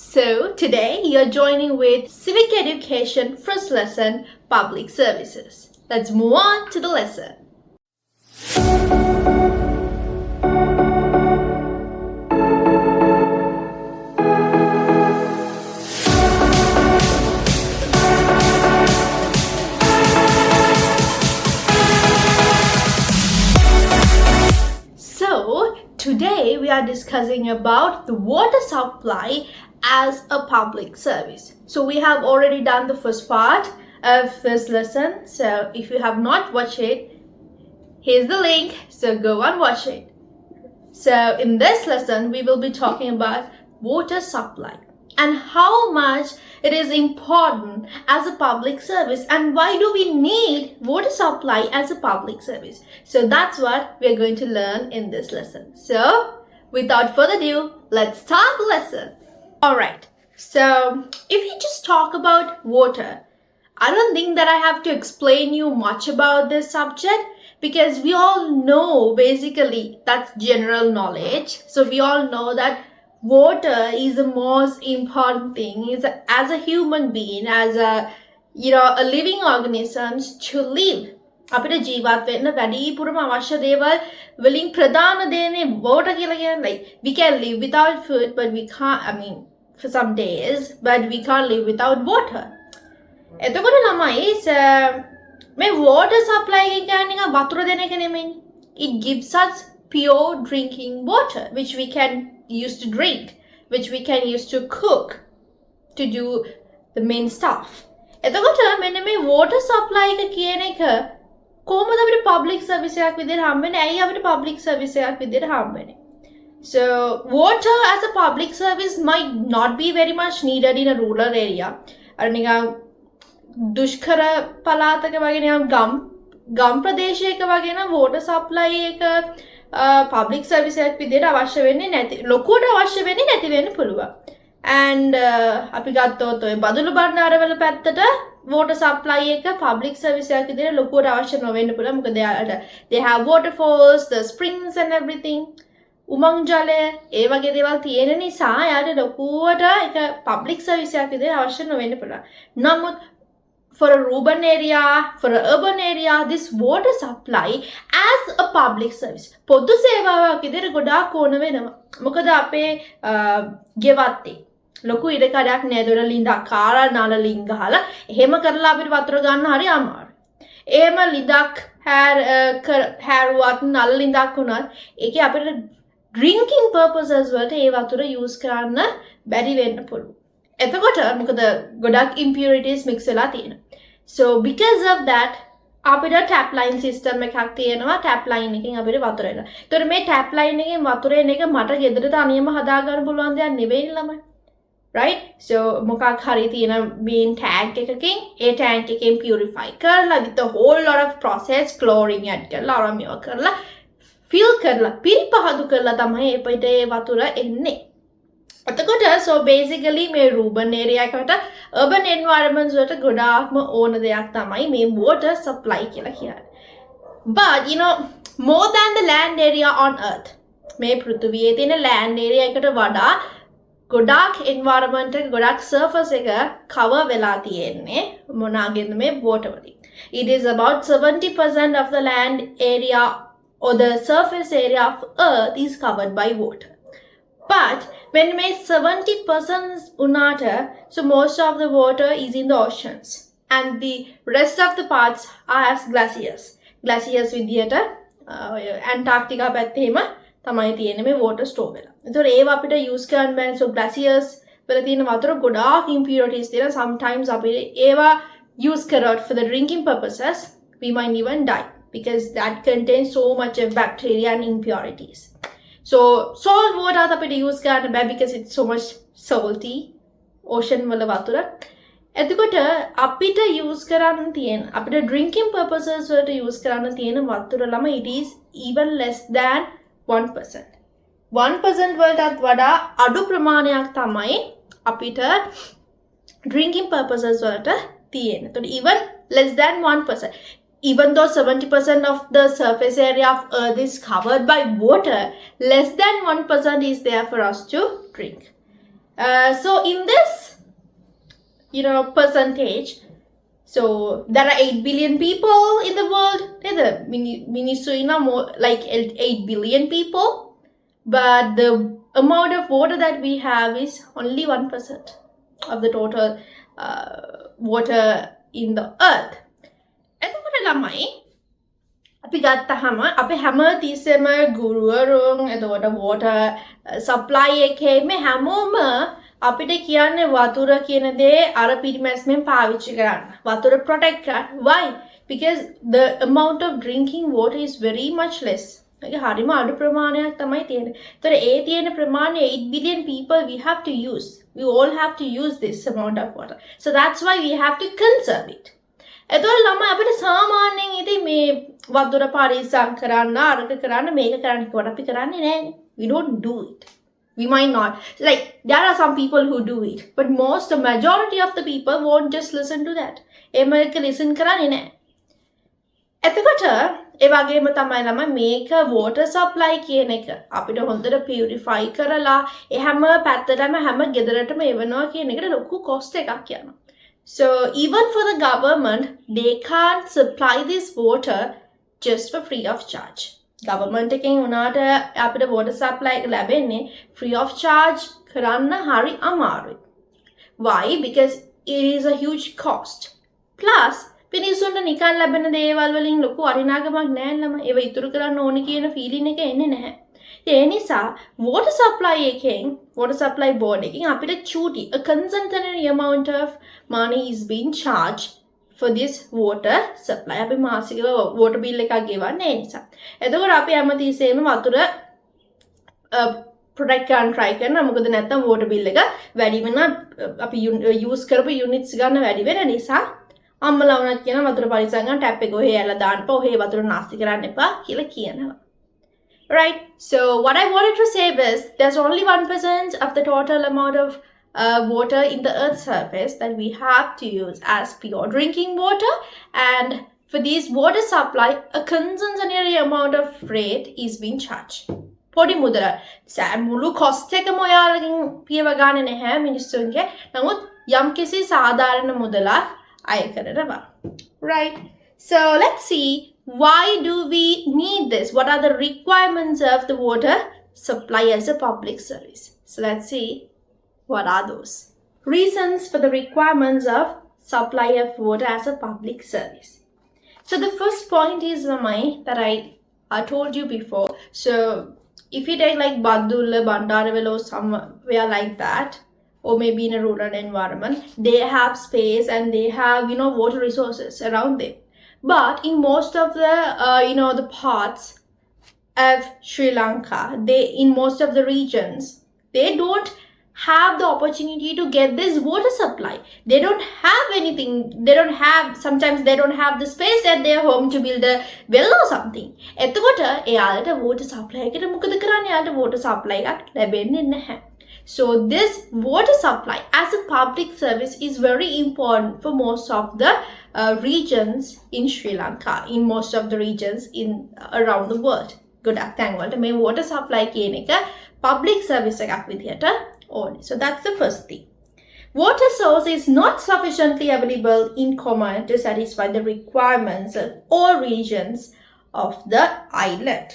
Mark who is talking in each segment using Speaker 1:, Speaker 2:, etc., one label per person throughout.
Speaker 1: So today you're joining with Civic Education First Lesson Public Services. Let's move on to the lesson. So today we are discussing about the water supply as a public service. So we have already done the first part of this lesson. So if you have not watched it, here's the link. So go and watch it. So in this lesson, we will be talking about water supply and how much it is important as a public service and why do we need water supply as a public service. So that's what we're going to learn in this lesson. So without further ado, let's start the lesson. Alright, so if we just talk about water, I don't think that I have to explain you much about this subject because we all know basically that's general knowledge. So we all know that water is the most important thing is as a human being, as a living organisms to live. අපිට ජීවත් වෙන්න වැඩිපුරම අවශ්‍ය දේවල් වලින් ප්‍රධාන දේනේ water කියලා කියන්නේ. Like we can live without food but we can't, for some days, but we can't live without water. එතකොට ළමයි මේ water supply එක කියන්නේ නිකන් වතුර දෙන එක නෙමෙයි. It gives us pure drinking water which we can use to drink, which we can use to cook, to do the main stuff. එතකොට මෙන්න මේ water supply එක කියන එක කොහොමද අපිට public service එකක් විදිහට හම්බෙන්නේ? ඇයි අපිට public service එකක් විදිහට හම්බෙන්නේ? So water as a public service might not be very much needed in a rural area. අර නිකන් දුෂ්කර පළාතක වගේ නිකන් ගම් ප්‍රදේශයක වගේ නම් water supply එක public service එකක් විදිහට අවශ්‍ය වෙන්නේ නැති. ලොකුවට අවශ්‍ය වෙන්නේ නැති වෙන්න පුළුවන්. And අපි ගත්තොත් ඔය බදුළු බණ්ඩාරවල පැත්තට water supply එක public service එකක් විදිහට ලොකුවට අවශ්‍ය නොවෙන්න පුළුවන්. මොකද they have waterfalls, the springs and everything. උමං ජලය ඒ වගේ දේවල් තියෙන නිසා යාට ලොකුවට ඒක public service එකක් විදිහට අවශ්‍ය නොවෙන්න පුළුවන්. නමුත් for a urban area, for an urban area, this water supply as a public service පොදු සේවාවක් විදිහට ගොඩාක් ඕන වෙනවා. මොකද අපේ ගෙවත්තේ ලොකු ඉඩකඩයක් නේද ලිඳක් කාලා නල ලිංග ගහලා එහෙම කරලා අපිට වතුර ගන්න හරි අමාරුයි. එහෙම ලිඳක් හැරුවත් නල ලිඳක් වුණත් ඒකේ අපිට drinking purposes වලට ඒ වතුර use කරන්න බැරි වෙන්න පුළුවන්. එතකොට මොකද ගොඩක් impurities mix වෙලා තියෙනවා. So because of that අපිට tap line system එකක් තියෙනවා. tap line එකෙන් අපිට වතුර එනවා. ඒතකොට මේ tap line එකෙන් වතුර එන එක මට ගෙදර තනියම හදා ගන්න පුළුවන් දෙයක් නෙවෙයි ළමයි. Right? So මොකක් හරි තියෙන main tank එකකින් ඒ tank එකෙන් purify කරලා with a whole lot of process chlorine add කරලා අරමියව කරලා fill කරලා පිරිපහදු කරලා තමයි අපිට ඒ වතුර එන්නේ. එතකොට so basically මේ urban area එකට urban environments වලට ගොඩාක්ම ඕන දෙයක් තමයි මේ water supply කියලා කියන්නේ. But more than the land area on earth, මේ පෘථිවියේ තියෙන land area එකට වඩා ගොඩාක් environment එක ගොඩාක් surface එක cover වෙලා තියෙන්නේ මොනවාගෙන්ද මේ water වලින්. It is about 70% of the land area or the surface area of earth is covered by water. But when we 70% unata, so most of the water is in the oceans and the rest of the parts are as glaciers. Glaciers විදියට Antarctica පැත්තේ එහෙම තමයි තියෙන්නේ මේ water store වෙලා. ඒතකොට ඒව අපිට use කරන්න බෑ. So glaciers වල තියෙන වතුර ගොඩාක් impurities තියෙනවා. Sometimes අපිට ඒවා use කරොත් for the drinking purposes we might even die because that contains so much of bacteria and impurities. So salt water අපිට use කරන්න බෑ because it's so much salty ocean වල වතුර. එතකොට අපිට use කරන්න තියෙන අපිට drinking purposes වලට use කරන්න තියෙන වතුර ළම it is even less than 1%. 1% වලටත් වඩා අඩු ප්‍රමාණයක් තමයි අපිට drinking purposes වලට තියෙන. එතකොට even less than 1%. Even though 70% of the surface area of earth is covered by water, less than 1% is there for us to drink. So in this, percentage, so there are 8 billion people in the world. Minnesota more like 8 billion people, but the amount of water that we have is only 1% of the total water in the earth. එතකොට ළමයි අපි ගත්තහම අපි හැම තිස්සෙම ගුරුවරුන් එතකොට water supply එකේ මේ හැමෝම අපිට කියන්නේ වතුර කියන දේ අර පිරිමැස්මෙන් පාවිච්චි කරන්න. වතුර protect කරන්න. Why? Because the amount of drinking water is very much less. හරිම අඩු ප්‍රමාණයක් තමයි තියෙන්නේ. ඒතර ඒ තියෙන ප්‍රමාණය 8 billion people we have to use. We all have to use this amount of water. So that's why we have to conserve it. එතකොට ළමයි අපිට සාමාන්‍යයෙන් ඉතින් මේ වතුර පරිස්සම් කරන්න අරක කරන්න මේක කරන්න කිව්වට අපි කරන්නේ නැහැ. We don't do it. We might not. Like, there are some people who do it. But the majority of the people won't just listen to that. එමක listen කරන්නේ නැහැ. එතකොට ඒ වගේම තමයි ළමයි මේක water supply කියන එක අපිට හොඳට purify කරලා ඒ හැම පැත්තටම හැම ගෙදරටම එවනවා කියන එකට ලොකු cost එකක් යනවා. So even for the government, they can't supply this water just for free of charge. Government එකෙන් උනාට අපිට water supply එක ලැබෙන්නේ free of charge කරන්න හරි අමාරුයි. Why? Because it is a huge cost. Plus පිනිසුන්ට නිකන් ලැබෙන දේවල් වලින් ලොකු වටිනාකමක් නැහැ නම. ඒව ඉතුරු කරන්න ඕනි කියන feeling එක එන්නේ නැහැ. ඒ නිසා water supply board එකෙන් අපිට චූටි a concentrated amount of money is being charged for this water supply. අපි මාසිකව water bill එකක් ගෙවන්නේ ඒ නිසා. එතකොට අපි හැමතිස්සෙම වතුර protect කරන්න try කරනවා. මොකද නැත්තම් water bill එක වැඩි වෙනවා. අපි use කරපු units ගන්න වැඩි වෙන නිසා අම්මලා වුණත් කියන වතුර පරිස්සම් ගන්න tap එක ඔහේ ඇල දාන්නපා ඔහේ වතුර නාස්ති කරන්න එපා කියලා කියනවා. Right? So what I wanted to say is there's only 1% of the total amount of water in the earth's surface that we have to use as pure drinking water, and for this water supply a concentrated amount of rate is being charged. පොඩි මුදල මුළු cost එකම ඔයාලගෙන් පියව ගන්න නැහැ මිනිස්සුන්ගේ. නමුත් යම්කිසි සාධාරණ මුදලක් අය කරනවා. Right? So let's see, why do we need this? What are the requirements of the water supply as a public service? So let's see, what are those? Reasons for the requirements of supply of water as a public service. So the first point is that I told you before. So if you take like Badulla, Bandaraville or somewhere like that, or maybe in a rural environment, they have space and they have, water resources around them. But in most of the, the parts of Sri Lanka, in most of the regions, they don't have the opportunity to get this water supply. They don't have anything. Sometimes they don't have the space at their home to build a well or something. එතකොට එයාලට water supply එකට මොකද කරන්නේ? එයාලට water supply එකක් ලැබෙන්නේ නැහැ. So this water supply as a public service is very important for most of the regions in Sri Lanka, in most of the regions around the world. ගොඩක් තැන්වලට මේ water supply කියන එක public service එකක් විදියට ඕනේ. So that's the first thing. Water source is not sufficiently available in common to satisfy the requirements of all regions of the island.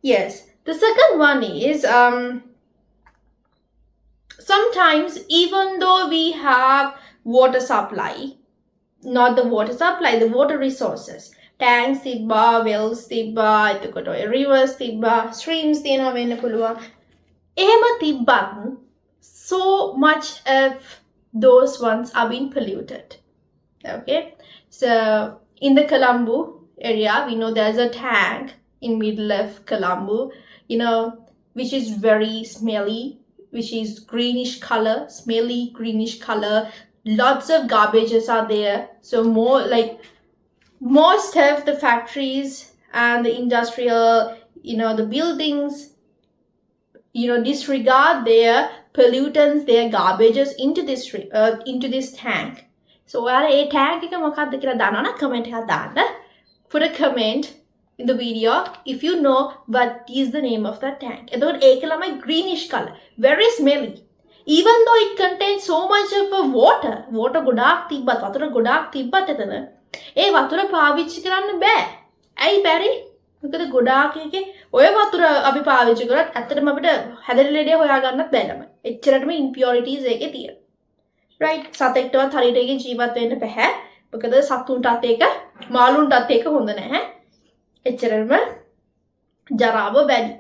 Speaker 1: Yes, the second one is sometimes even though we have water supply, not the water supply, the water resources, tanks තිබ්බා, wells තිබ්බා, එතකොට rivers තිබ්බා, streams තියෙනවා වෙන්න පුළුවන්. එහෙම තිබ්බත් so much of those ones are being polluted. Okay, so in the Colombo area, we know there's a tank in middle of Colombo, which is very smelly, which is greenish color, smelly greenish color. Lots of garbages are there. So most of the factories and the industrial, the buildings, disregard their pollutants, their garbages into this tank. So ඔයාලා ඒ tank එක මොකක්ද කියලා දන්නවනම් comment එකක් දාන්න. Put a comment in the video if you know what is the name of that tank. එතකොට ඒක ළමයි greenish color, very smelly. even though it contains so much of a water ගොඩාක් තිබ්බත් වතුර ගොඩාක් තිබ්බත් එතන ඒ වතුර පාවිච්චි කරන්න බෑ. ඇයි බැරි? මොකද ගොඩාක් එකේ ඔය වතුර අපි පාවිච්චි කරත් ඇත්තටම අපිට හැදෙන ලෙඩේ හොයාගන්නත් බෑ ළමයි. එච්චරටම impurities එකේ තියෙනවා. right? සතෙක්ටවත් හරියට ඒකේ ජීවත් වෙන්න බෑ. මොකද සතුන්ටත් ඒක මාළුන්ටත් ඒක හොඳ නැහැ. එච්චරම ජරාව වැඩි.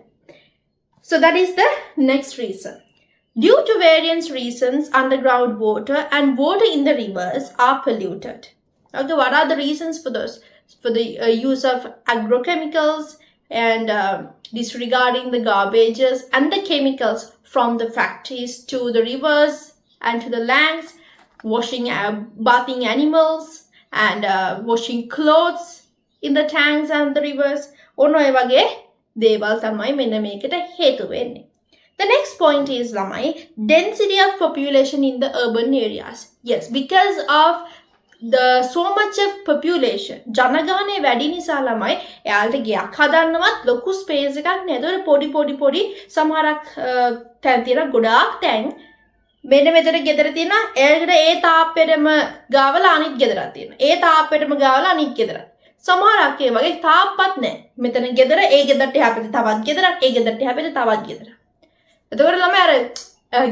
Speaker 1: So that is the next reason. Due to various reasons, underground water and water in the rivers are polluted. Okay, what are the reasons for those? For the use of agrochemicals and disregarding the garbages and the chemicals from the factories to the rivers and to the lakes, bathing animals and washing clothes in the tanks and the rivers. ඔන්න ඔය වගේ දේවල් තමයි මෙන්න මේකට හේතු වෙන්නේ. The next point is ළමයි density of population in the urban areas. Yes, because of the so much of population ජනගහනය වැඩි නිසා ළමයි එයාලට ගයක් හදන්නවත් ලොකු ස්පේස් එකක් නෑ. ඒතකොට පොඩි සමහරක් තැන් තියෙන ගොඩාක් තැන් මෙන්න මෙතන ගෙදර තියෙනවා. ඒකට ඒ තාප්පෙටම ගාවලා අනිත් ගෙදරක් තියෙනවා. ඒ තාප්පෙටම ගාවලා අනිත් ගෙදරක්. සමහරක් ඒ වගේ තාප්පත් නෑ. මෙතන ගෙදර ඒ ගෙදරට එහා පැත්තේ තවත් ගෙදරක් ඒ ගෙදරට එහා පැත්තේ තවත් ගෙදරක්. එතකොට ළමයි අර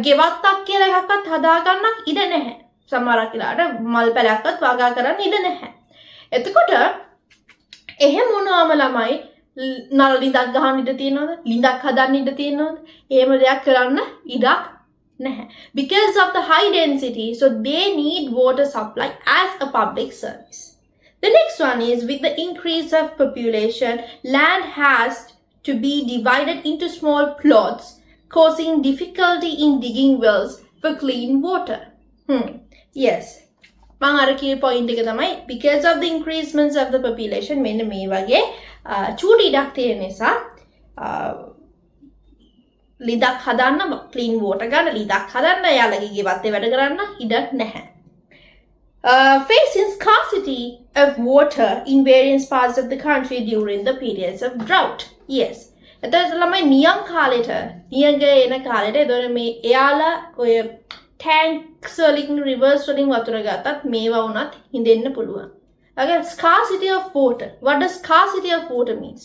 Speaker 1: ගෙවත්තක් කියලා එකක්වත් හදාගන්නක් ඉඩ නැහැ. සමහරක් වෙලාවට මල් පැලයක්වත් වගා කරන්න ඉඩ නැහැ. එතකොට එහෙම වුණාම ළමයි නල ලිඳක් ගහන්න ඉඩ තියෙනවද? ලිඳක් හදන්න ඉඩ තියෙනවද? එහෙම දෙයක් කරන්න ඉඩක් නැහැ. Because of the high density, so they need water supply as a public service. The next one is with the increase of population, land has to be divided into small plots, causing difficulty in digging wells for clean water. Yes. මම අර කී point එක තමයි because of the increasements of the population මෙන්න මේ වගේ චූටි ඉඩක් තියෙන නිසා ලිඳක් හදන්න clean water ගන්න ලිඳක් හදන්න යාළගේ ගෙවත්තේ වැඩ කරන්න ඉඩක් නැහැ. Facing scarcity of water in various parts of the country during the periods of drought. Yes. එතකොට ළමයි නියම් කාලෙට නියඟ එන කාලෙට එතකොට මේ එයාලා ඔය tanks වලින් rivers වලින් වතුර ගත්තත් මේවා වුණත් හිඳෙන්න පුළුවන්. Okay, scarcity of water. What does scarcity of water means?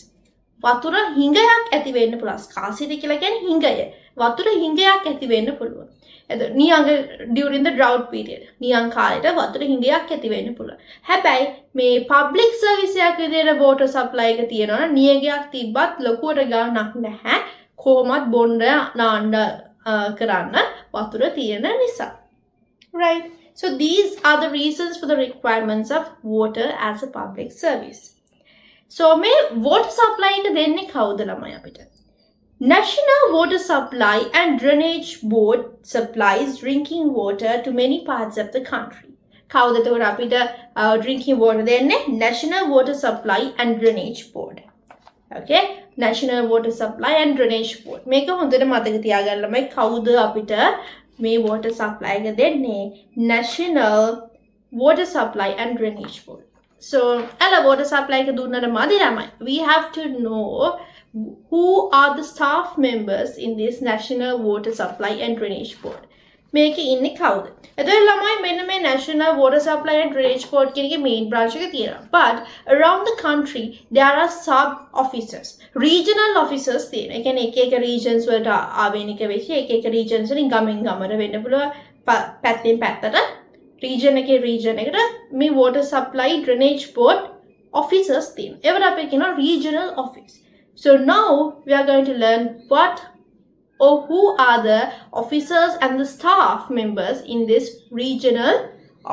Speaker 1: වතුර හිඟයක් ඇති වෙන්න පුළුවන්. scarcity කියලා කියන්නේ හිඟය. වතුර හිඟයක් ඇති වෙන්න පුළුවන්. එතකොට නියඟ during the drought period. නියං කාලෙට වතුර හිඟයක් ඇති වෙන්න පුළුවන්. හැබැයි මේ public service එකක් විදිහට water supply එක තියෙනවා නම් නියඟයක් තිබ්බත් ලොකුවට ගාණක් නැහැ. කොහොමත් බොන්න නාන්න කරන්න වතුර තියෙන නිසා. Right? So these are the reasons for the requirements of water as a public service. So මේ water supply එක දෙන්නේ කවුද ළමයි අපිට? National Water Supply and Drainage Board supplies drinking water to many parts of the country. කවුද එතකොට අපිට drinking water දෙන්නේ? National Water Supply and Drainage Board. Okay? National Water Supply and Drainage Board. මේක හොඳට මතක තියාගන්න ළමයි කවුද අපිට මේ water supply එක දෙන්නේ? National Water Supply and Drainage Board. So, අල water supply එක දුන්නට මදි ළමයි. We have to know who are the staff members in this National Water Supply and Drainage Board. මේකේ ඉන්නේ කවුද? එතකොට ළමයි මෙන්න මේ National Water Supply and Drainage Board කියන එකේ main branch එක තියෙනවා. But around the country there are sub officers. Regional officers තියෙනවා. ඒ කියන්නේ එක regions වලට ආවේනික වෙච්ච එක regions වලින් ගමෙන් ගමට වෙන්න පුළුවන්. පැත්තෙන් පැත්තට region එකේ region එකට මේ water supply drainage board officers තියෙනවා. ඒවට අපි කියනවා regional office. So now we are going to learn what or who are the officers and the staff members in this regional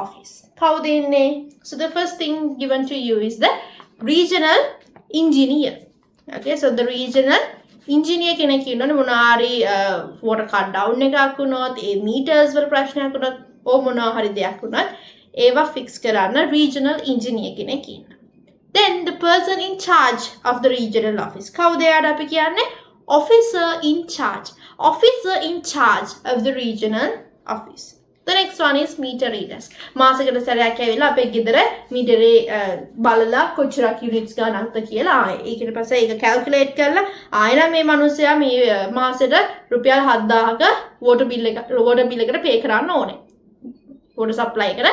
Speaker 1: office. කවුද ඉන්නේ? So the first thing given to you is the regional engineer. Okay, so the regional engineer කෙනෙක් ඉන්නවනේ මොනාරි water cut down එකක් වුණොත් ඒ meters වල ප්‍රශ්නයක් වුණොත් ඕ මොනවා හරි දෙයක් වුණත් ඒවා fix කරන්න regional engineer කෙනෙක් ඉන්නවා. Then the person in charge of the regional office. කවුද එයාට අපි කියන්නේ? Officer in charge. Officer in charge of the regional office. The next one is meter readers. මාසෙකට සැරයක් ඇවිල්ලා අපේ ගෙදර මීටරේ බලලා කොච්චරක් units ගන්නක්ද කියලා ඊට පස්සේ ඒක calculate කරලා ආයෙත් මේ මිනිස්සයා මේ මාසෙට රුපියල් 7000ක water bill එකට pay කරන්න ඕනේ. water supply එකට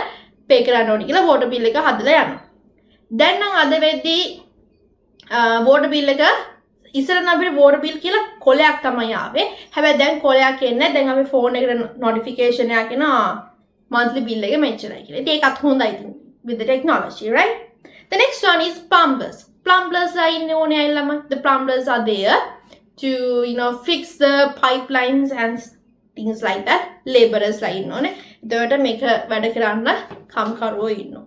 Speaker 1: pay කරන්න ඕනේ කියලා water bill එක හදලා යනවා. දැන් නම් අද වෙද්දී water bill එක ඉස්සර නම් අපිට water bill කියලා කොලයක් තමයි ආවේ. හැබැයි දැන් කොලයක් එන්නේ දැන් අපි phone එකට notification එකක් එනවා monthly bill එක මෙච්චරයි කියලා. ඉතින් ඒකත් හොඳයි ඉතින් with the technology, right? The next one is plumbers. Plumbers ලා ඉන්නේ ඕනේ අයලම. The plumbers are there to fix the pipelines and things like that. Laborers ලා ඉන්න ඕනේ. ඒකට මේක වැඩ කරන්න කම්කරුවෝ ඉන්නවා.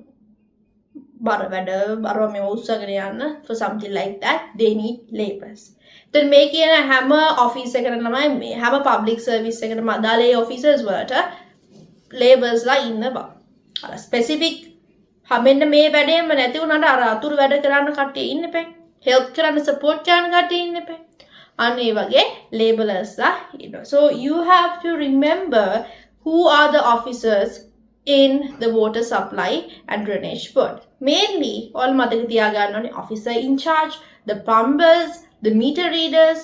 Speaker 1: for something like that they need laborers. Then make in a hammer office have a public service madale officers were laborers la in the specific hamenda me වැඩේම නැති උනට අර අතුරු වැඩ කරන්න කට්ටිය ඉන්න එපා. help කරන්න support කරන්න කට්ටිය ඉන්න එපා. අන්න ඒ වගේ laborers ලා ඉන්නවා. So you have to remember who are the officers in the water supply and drainage board. Mainly, all මතක තියාගන්න ඕනේ officer in charge, the plumbers, the meter readers,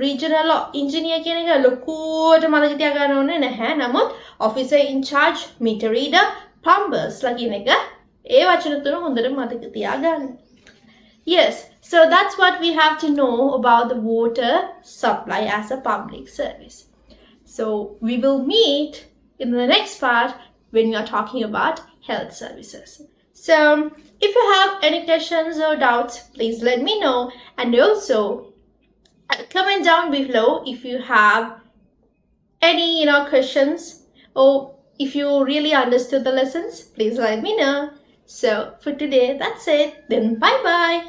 Speaker 1: regional engineer කියන එක ලොකුවට මතක තියාගන්න ඕනේ නැහැ. නමුත් officer in charge, meter reader, plumbers ලා කියන එක ඒ වචන තුන හොඳට මතක තියාගන්න. Yes, so that's what we have to know about the water supply as a public service. So we will meet in the next part when we are talking about health services. So if you have any questions or doubts, please let me know, and also comment down below if you have any questions, or if you really understood the lessons, please let me know. So for today, that's it. Then bye bye.